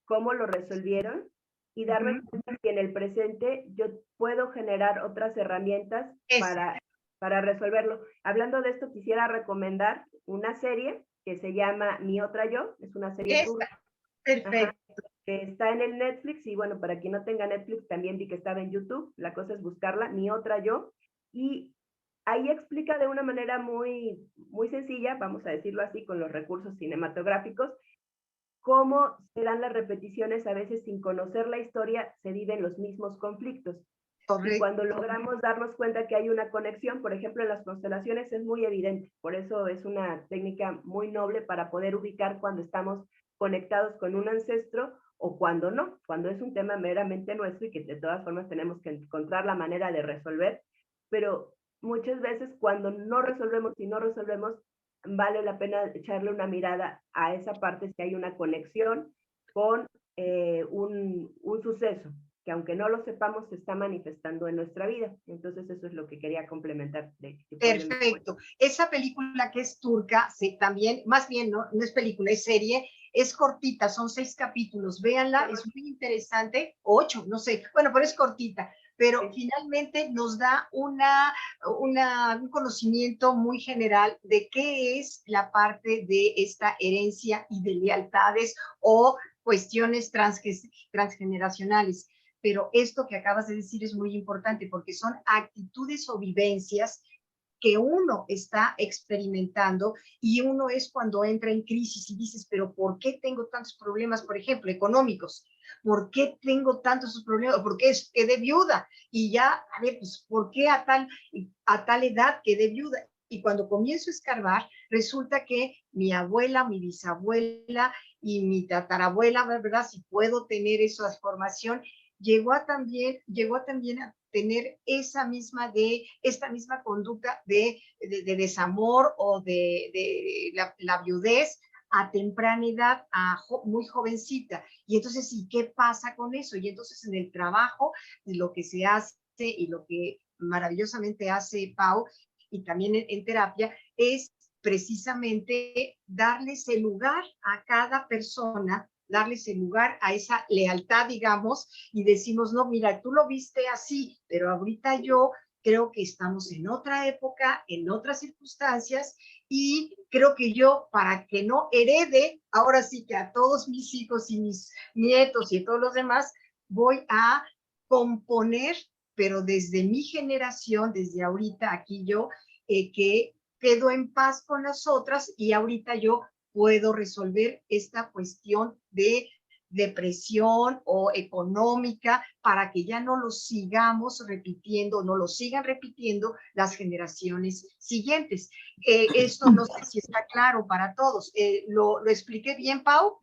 cómo lo resolvieron y darme cuenta que en el presente yo puedo generar otras herramientas para resolverlo. Hablando de esto, quisiera recomendar una serie que se llama Mi Otra Yo, es una serie turca. Perfecto. Que está en el Netflix y bueno, para quien no tenga Netflix también vi que estaba en YouTube, la cosa es buscarla, Mi Otra Yo, y ahí explica de una manera muy, muy sencilla, vamos a decirlo así, con los recursos cinematográficos, cómo se dan las repeticiones, a veces sin conocer la historia, se viven los mismos conflictos. Y cuando logramos darnos cuenta que hay una conexión, por ejemplo, en las constelaciones es muy evidente. Por eso es una técnica muy noble para poder ubicar cuando estamos conectados con un ancestro o cuando no, cuando es un tema meramente nuestro y que de todas formas tenemos que encontrar la manera de resolver. Pero muchas veces cuando no resolvemos y no resolvemos, vale la pena echarle una mirada a esa parte si hay una conexión con un suceso que aunque no lo sepamos se está manifestando en nuestra vida. Entonces eso es lo que quería complementar. Perfecto. Esa película que es turca, sí, también, más bien no es película, es serie, es cortita, son 6 capítulos, véanla, es muy interesante, 8, no sé, bueno, pero es cortita, pero finalmente nos da un conocimiento muy general de qué es la parte de esta herencia y de lealtades o cuestiones transgeneracionales. Pero esto que acabas de decir es muy importante porque son actitudes o vivencias que uno está experimentando y uno es cuando entra en crisis y dices, pero ¿por qué tengo tantos problemas, por ejemplo, económicos? ¿Por qué tengo tantos problemas? ¿Por qué quedé viuda? Y ya, a ver, pues, ¿por qué a tal edad quedé viuda? Y cuando comienzo a escarbar, resulta que mi abuela, mi bisabuela y mi tatarabuela, ¿verdad? Si puedo tener esa formación, llegó a también a tener esta misma conducta de desamor o de la viudez a temprana edad, muy jovencita. Y entonces, ¿y qué pasa con eso? Y entonces en el trabajo, lo que se hace y lo que maravillosamente hace Pau, y también en terapia, es precisamente darles el lugar a cada persona, darles el lugar a esa lealtad, digamos, y decimos, no, mira, tú lo viste así, pero ahorita yo creo que estamos en otra época, en otras circunstancias, y creo que yo, para que no herede, ahora sí que a todos mis hijos y mis nietos y a todos los demás, voy a componer, pero desde mi generación, desde ahorita aquí yo, que quedo en paz con las otras y ahorita yo puedo resolver esta cuestión de depresión o económica para que ya no lo sigamos repitiendo, no lo sigan repitiendo las generaciones siguientes. Esto no sé si está claro para todos. ¿Lo expliqué bien, Pau?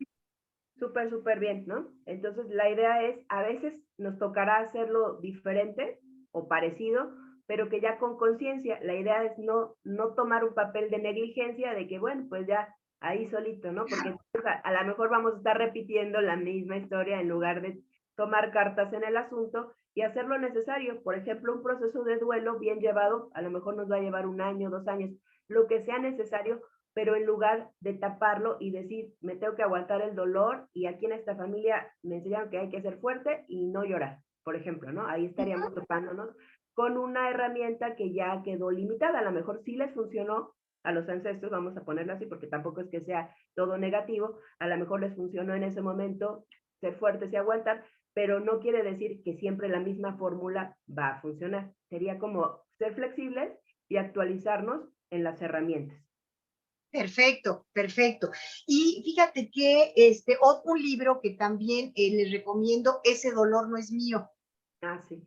Súper, súper bien, ¿no? Entonces la idea es, a veces nos tocará hacerlo diferente o parecido, pero que ya con conciencia, la idea es no tomar un papel de negligencia de que, bueno, pues ya ahí solito, ¿no? Porque a lo mejor vamos a estar repitiendo la misma historia en lugar de tomar cartas en el asunto y hacer lo necesario. Por ejemplo, un proceso de duelo bien llevado, a lo mejor nos va a llevar 1 año, 2 años, lo que sea necesario, pero en lugar de taparlo y decir, me tengo que aguantar el dolor, y aquí en esta familia me enseñaron que hay que ser fuerte y no llorar, por ejemplo, ¿no? Ahí estaríamos topándonos con una herramienta que ya quedó limitada. A lo mejor sí les funcionó a los ancestros, vamos a ponerlo así, porque tampoco es que sea todo negativo, a lo mejor les funcionó en ese momento ser fuertes y aguantar, pero no quiere decir que siempre la misma fórmula va a funcionar. Sería como ser flexibles y actualizarnos en las herramientas. Perfecto, perfecto. Y fíjate que un libro que también les recomiendo, Ese dolor no es mío. Ah, sí.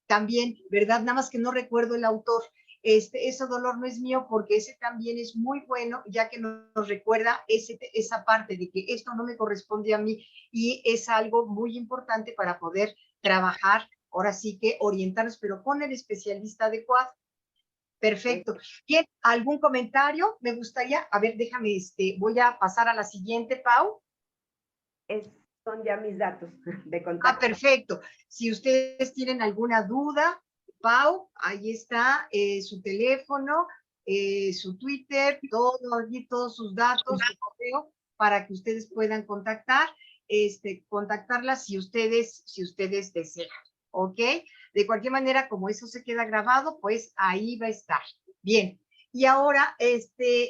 También, ¿verdad? Nada más que no recuerdo el autor. Ese dolor no es mío porque ese también es muy bueno, ya que nos recuerda esa parte de que esto no me corresponde a mí y es algo muy importante para poder trabajar, ahora sí que orientarnos, pero con el especialista adecuado. Perfecto. Bien, ¿algún comentario? Me gustaría, a ver, déjame, voy a pasar a la siguiente, Pau. Son ya mis datos de contacto. Perfecto. Si ustedes tienen alguna duda, Pau, ahí está su teléfono, su Twitter, todos sus datos, su correo, para que ustedes puedan contactarla si ustedes desean, ¿ok? De cualquier manera, como eso se queda grabado, pues ahí va a estar. Bien. Y ahora,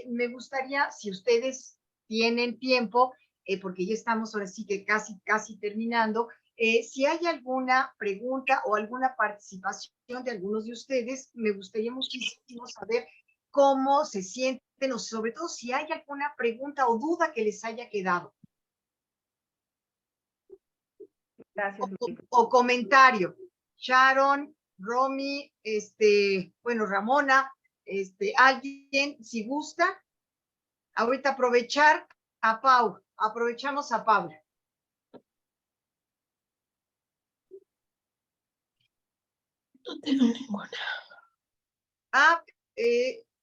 me gustaría, si ustedes tienen tiempo, porque ya estamos ahora sí que casi terminando, si hay alguna pregunta o alguna participación de algunos de ustedes, me gustaría muchísimo saber cómo se sienten o sobre todo si hay alguna pregunta o duda que les haya quedado. Gracias. O comentario. Sharon, Romy, bueno, Ramona, alguien, si gusta, ahorita aprovechamos a Paula. No tengo ninguna.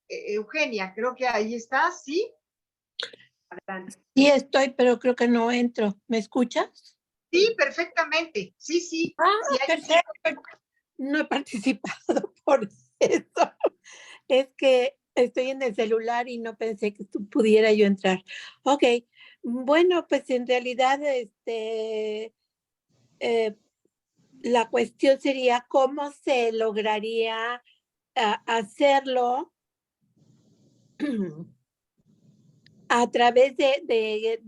Eugenia, creo que ahí está, ¿sí? Adelante. Sí estoy, pero creo que no entro. ¿Me escuchas? Sí, perfectamente. Sí, sí. Sí, Perfecto. No he participado por eso. Es que estoy en el celular y no pensé que pudiera yo entrar. Ok. Bueno, pues en realidad, la cuestión sería cómo se lograría hacerlo a través de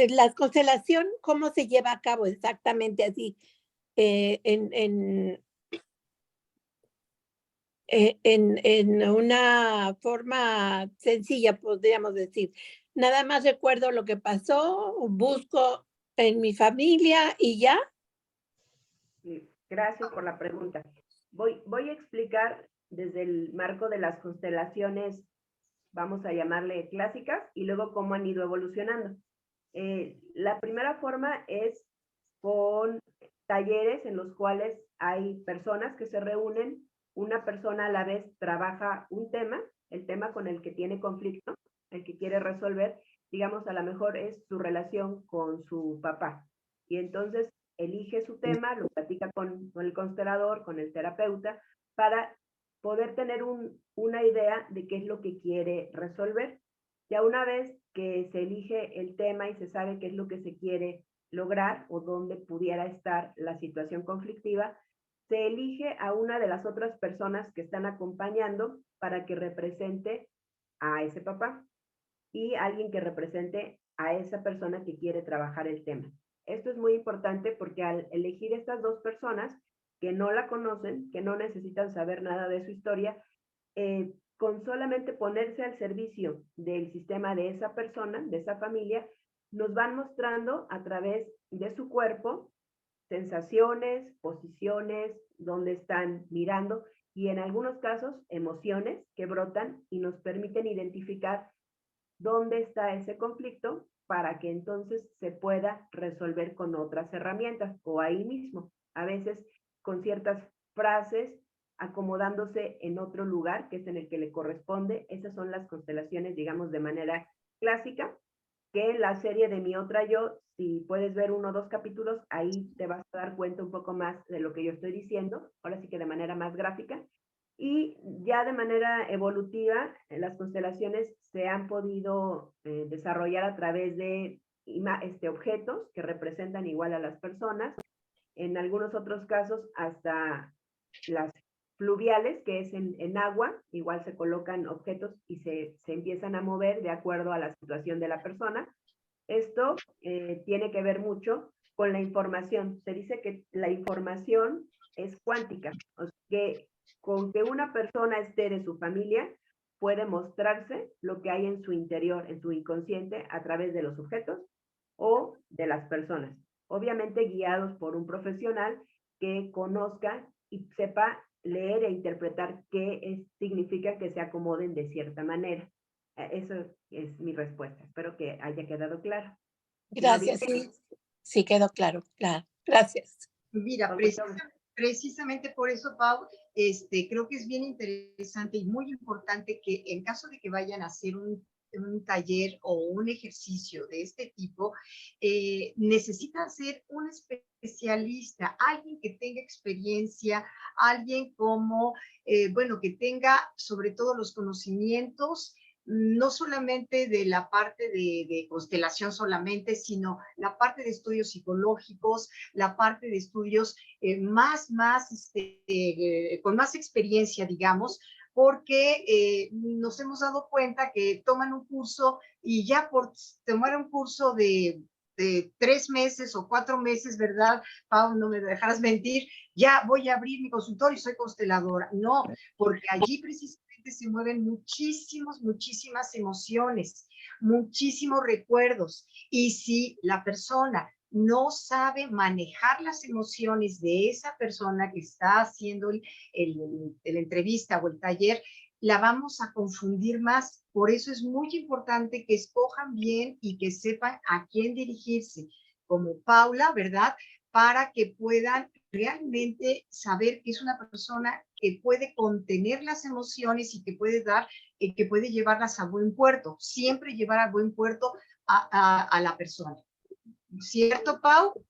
la constelación, cómo se lleva a cabo exactamente así, en una forma sencilla, podríamos decir. Nada más recuerdo lo que pasó, busco en mi familia y ya. Sí, gracias por la pregunta. Voy a explicar desde el marco de las constelaciones, vamos a llamarle clásicas, y luego cómo han ido evolucionando. La primera forma es con talleres en los cuales hay personas que se reúnen, una persona a la vez trabaja un tema, el tema con el que tiene conflicto, el que quiere resolver, digamos, a lo mejor es su relación con su papá. Y entonces elige su tema, lo platica con el constelador, con el terapeuta, para poder tener una idea de qué es lo que quiere resolver. Ya una vez que se elige el tema y se sabe qué es lo que se quiere lograr o dónde pudiera estar la situación conflictiva, se elige a una de las otras personas que están acompañando para que represente a ese papá y alguien que represente a esa persona que quiere trabajar el tema. Esto es muy importante porque al elegir estas dos personas que no la conocen, que no necesitan saber nada de su historia, con solamente ponerse al servicio del sistema de esa persona, de esa familia, nos van mostrando a través de su cuerpo sensaciones, posiciones, dónde están mirando y en algunos casos emociones que brotan y nos permiten identificar dónde está ese conflicto para que entonces se pueda resolver con otras herramientas o ahí mismo, a veces con ciertas frases acomodándose en otro lugar que es en el que le corresponde. Esas son las constelaciones, digamos, de manera clásica, que en la serie de Mi Otra Yo, si puedes ver 1 o 2 capítulos, ahí te vas a dar cuenta un poco más de lo que yo estoy diciendo, ahora sí que de manera más gráfica. Y ya de manera evolutiva, las constelaciones se han podido desarrollar a través de objetos que representan igual a las personas, en algunos otros casos hasta las fluviales, que es en agua, igual se colocan objetos y se empiezan a mover de acuerdo a la situación de la persona. Esto tiene que ver mucho con la información. Se dice que la información es cuántica, o sea, que con que una persona esté de su familia, puede mostrarse lo que hay en su interior, en su inconsciente, a través de los objetos o de las personas. Obviamente guiados por un profesional que conozca y sepa leer e interpretar qué significa que se acomoden de cierta manera. Eso es mi respuesta. Espero que haya quedado claro. Gracias, sí, sí quedó claro, claro. Gracias. Mira, precisamente por eso, Pau, creo que es bien interesante y muy importante que en caso de que vayan a hacer un taller o un ejercicio de este tipo, necesitan ser un especialista, alguien que tenga experiencia, alguien como, bueno, que tenga sobre todo los conocimientos, no solamente de la parte de constelación solamente, sino la parte de estudios psicológicos, la parte de estudios con más experiencia, digamos, porque nos hemos dado cuenta que toman un curso y ya por tomar un curso de 3 meses o 4 meses, ¿verdad, Pau? No me dejarás mentir, ya voy a abrir mi consultorio y soy consteladora. No, porque allí precisamente se mueven muchísimas emociones, muchísimos recuerdos. Y si la persona no sabe manejar las emociones de esa persona que está haciendo la entrevista o el taller, la vamos a confundir más. Por eso es muy importante que escojan bien y que sepan a quién dirigirse, como Paula, ¿verdad? Para que puedan realmente saber que es una persona que puede contener las emociones y que puede que puede llevarlas a buen puerto, siempre llevar a buen puerto a la persona. ¿Cierto, Pau?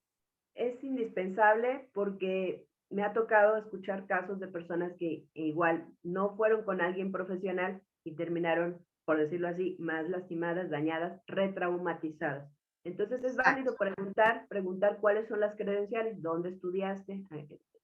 Es indispensable porque me ha tocado escuchar casos de personas que igual no fueron con alguien profesional y terminaron, por decirlo así, más lastimadas, dañadas, retraumatizadas. Entonces es válido preguntar cuáles son las credenciales, dónde estudiaste,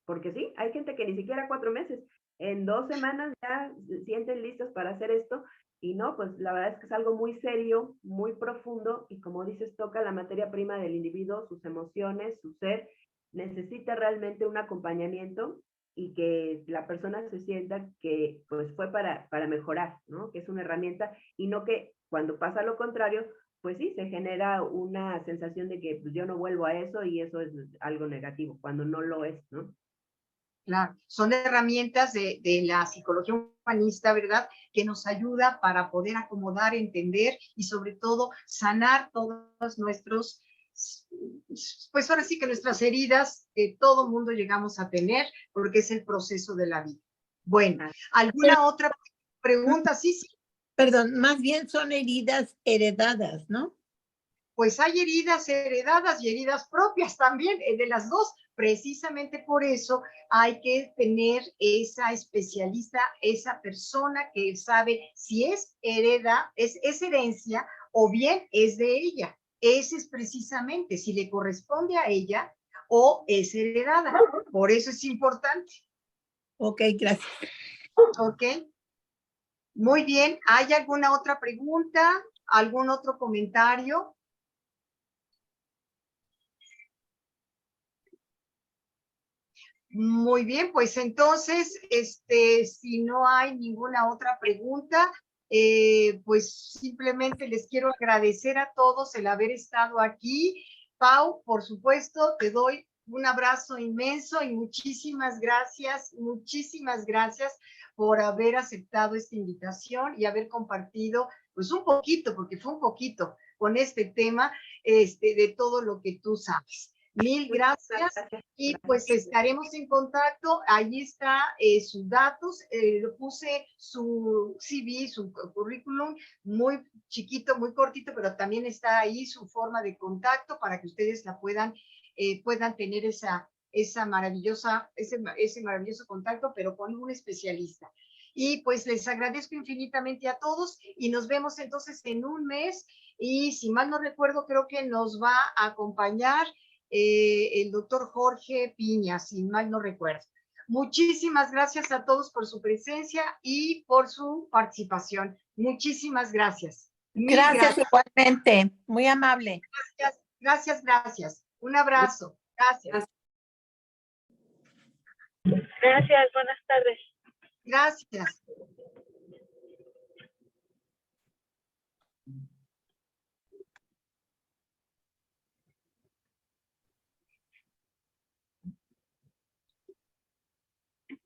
porque sí, hay gente que ni siquiera 4 meses, en 2 semanas ya se sienten listos para hacer esto, y no, pues la verdad es que es algo muy serio, muy profundo, y como dices, toca la materia prima del individuo, sus emociones, su ser, necesita realmente un acompañamiento y que la persona se sienta que pues fue para mejorar, ¿no? Que es una herramienta y no que cuando pasa lo contrario, pues sí, se genera una sensación de que pues, yo no vuelvo a eso y eso es algo negativo, cuando no lo es, ¿no? Claro, son herramientas de la psicología humanista, ¿verdad? Que nos ayuda para poder acomodar, entender y sobre todo sanar todos nuestros, pues ahora sí que nuestras heridas que todo mundo llegamos a tener porque es el proceso de la vida. Bueno, ¿alguna otra pregunta? Sí, sí. Perdón, más bien son heridas heredadas, ¿no? Pues hay heridas heredadas y heridas propias también, de las dos. Precisamente por eso hay que tener esa especialista, esa persona que sabe si es es herencia o bien es de ella. Ese es precisamente si le corresponde a ella o es heredada. Por eso es importante. Ok, gracias. Ok. Muy bien. ¿Hay alguna otra pregunta? ¿Algún otro comentario? Muy bien, pues entonces, si no hay ninguna otra pregunta, pues simplemente les quiero agradecer a todos el haber estado aquí. Pau, por supuesto, te doy un abrazo inmenso y muchísimas gracias por haber aceptado esta invitación y haber compartido, pues un poquito, porque fue un poquito, con este tema, de todo lo que tú sabes. Mil gracias. Y pues estaremos en contacto. Ahí está sus datos. Lo puse su CV, su currículum, muy chiquito, muy cortito, pero también está ahí su forma de contacto para que ustedes la puedan tener ese maravilloso contacto, pero con un especialista. Y pues les agradezco infinitamente a todos y nos vemos entonces en un mes. Y si mal no recuerdo, creo que nos va a acompañar el doctor Jorge Piña, si mal no recuerdo. Muchísimas gracias a todos por su presencia y por su participación. Muchísimas gracias. Gracias igualmente, muy amable. Gracias. Un abrazo. Gracias. Gracias, buenas tardes. Gracias.